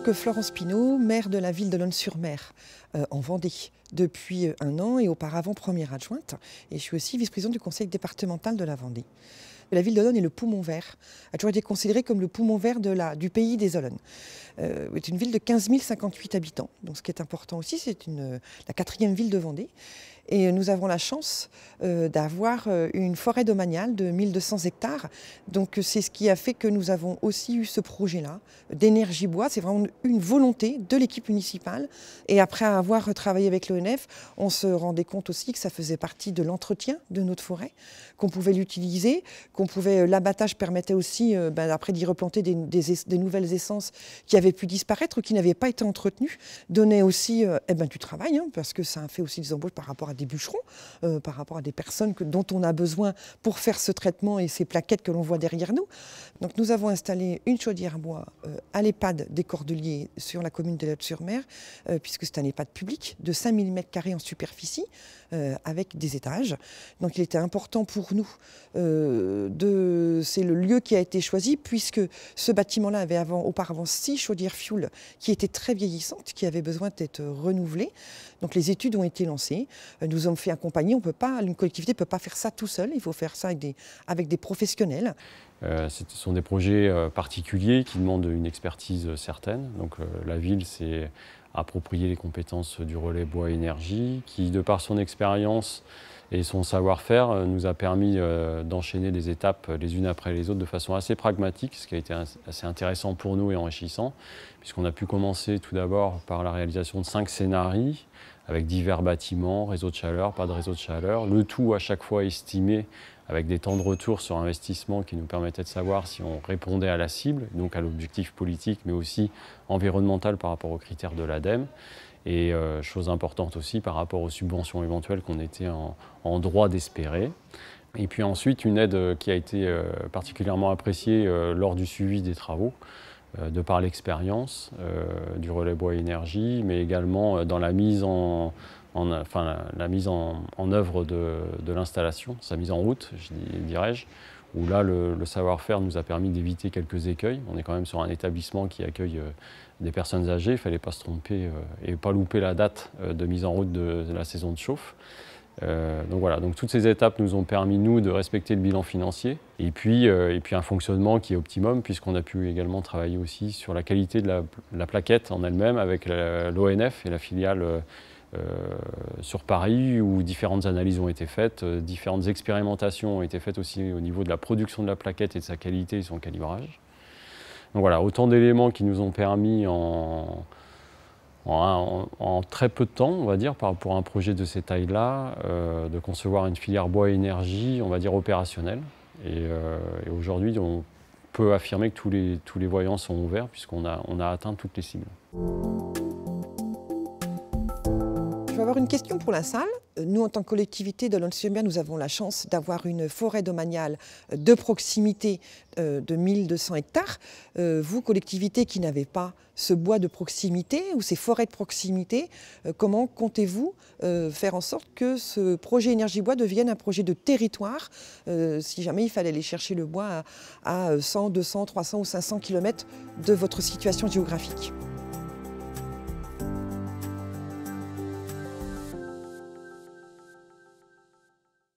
donc Florence Pinault, maire de la ville d'Olonne-sur-Mer, en Vendée, depuis 1 an et auparavant première adjointe. Et je suis aussi vice-présidente du conseil départemental de la Vendée. La ville d'Olonne est le poumon vert, a toujours été considérée comme le poumon vert du pays des Olonnes. C'est une ville de 15 058 habitants. Donc ce qui est important aussi, c'est la 4e ville de Vendée. Et nous avons la chance d'avoir une forêt domaniale de 1200 hectares. Donc c'est ce qui a fait que nous avons aussi eu ce projet-là d'énergie bois. C'est vraiment une volonté de l'équipe municipale. Et après avoir travaillé avec l'ONF, on se rendait compte aussi que ça faisait partie de l'entretien de notre forêt, qu'on pouvait l'utiliser, l'abattage permettait aussi après d'y replanter des nouvelles essences qui avaient pu disparaître ou qui n'avaient pas été entretenues, donnait aussi du travail, parce que ça a fait aussi des embauches par rapport à des bûcherons, par rapport à des personnes dont on a besoin pour faire ce traitement et ces plaquettes que l'on voit derrière nous. Donc nous avons installé une chaudière bois à l'EHPAD des Cordeliers sur la commune d'Olonne-sur-Mer, puisque c'est un EHPAD public de 5 000 m² en superficie, avec des étages. Donc il était important pour nous, c'est le lieu qui a été choisi, puisque ce bâtiment-là avait auparavant 6 chaudières fioul qui étaient très vieillissantes, qui avaient besoin d'être renouvelées. Donc les études ont été lancées, nous avons fait accompagner, une collectivité ne peut pas faire ça tout seul, il faut faire ça avec des professionnels. Ce sont des projets particuliers qui demandent une expertise certaine. Donc la ville s'est approprié les compétences du relais bois énergie, qui de par son expérience et son savoir-faire nous a permis d'enchaîner des étapes les unes après les autres de façon assez pragmatique, ce qui a été assez intéressant pour nous et enrichissant, puisqu'on a pu commencer tout d'abord par la réalisation de 5 scénarios avec divers bâtiments, réseau de chaleur, pas de réseau de chaleur, le tout à chaque fois estimé avec des temps de retour sur investissement qui nous permettaient de savoir si on répondait à la cible, donc à l'objectif politique, mais aussi environnemental par rapport aux critères de l'ADEME. Et chose importante aussi par rapport aux subventions éventuelles qu'on était en droit d'espérer. Et puis ensuite, une aide qui a été particulièrement appréciée lors du suivi des travaux, de par l'expérience du relais bois énergie, mais également dans la mise en œuvre de l'installation, sa mise en route, dirais-je, où là, le savoir-faire nous a permis d'éviter quelques écueils. On est quand même sur un établissement qui accueille des personnes âgées, il ne fallait pas se tromper et pas louper la date de mise en route de la saison de chauffe. Donc voilà, donc toutes ces étapes nous ont permis, nous, de respecter le bilan financier et puis un fonctionnement qui est optimum, puisqu'on a pu également travailler aussi sur la qualité de la plaquette en elle-même avec l'ONF et la filiale sur Paris, où différentes analyses ont été faites, différentes expérimentations ont été faites aussi au niveau de la production de la plaquette et de sa qualité et son calibrage. Donc voilà, autant d'éléments qui nous ont permis en très peu de temps, on va dire, pour un projet de ces tailles-là, de concevoir une filière bois énergie, on va dire, opérationnelle. Et aujourd'hui, on peut affirmer que tous les voyants sont ouverts, puisqu'on a atteint toutes les cibles. Je vais avoir une question pour la salle. Nous, en tant que collectivité d'Olonne-sur-Mer, nous avons la chance d'avoir une forêt domaniale de proximité de 1200 hectares. Vous, collectivité qui n'avez pas ce bois de proximité ou ces forêts de proximité, comment comptez-vous faire en sorte que ce projet énergie bois devienne un projet de territoire, si jamais il fallait aller chercher le bois à 100, 200, 300 ou 500 km de votre situation géographique ?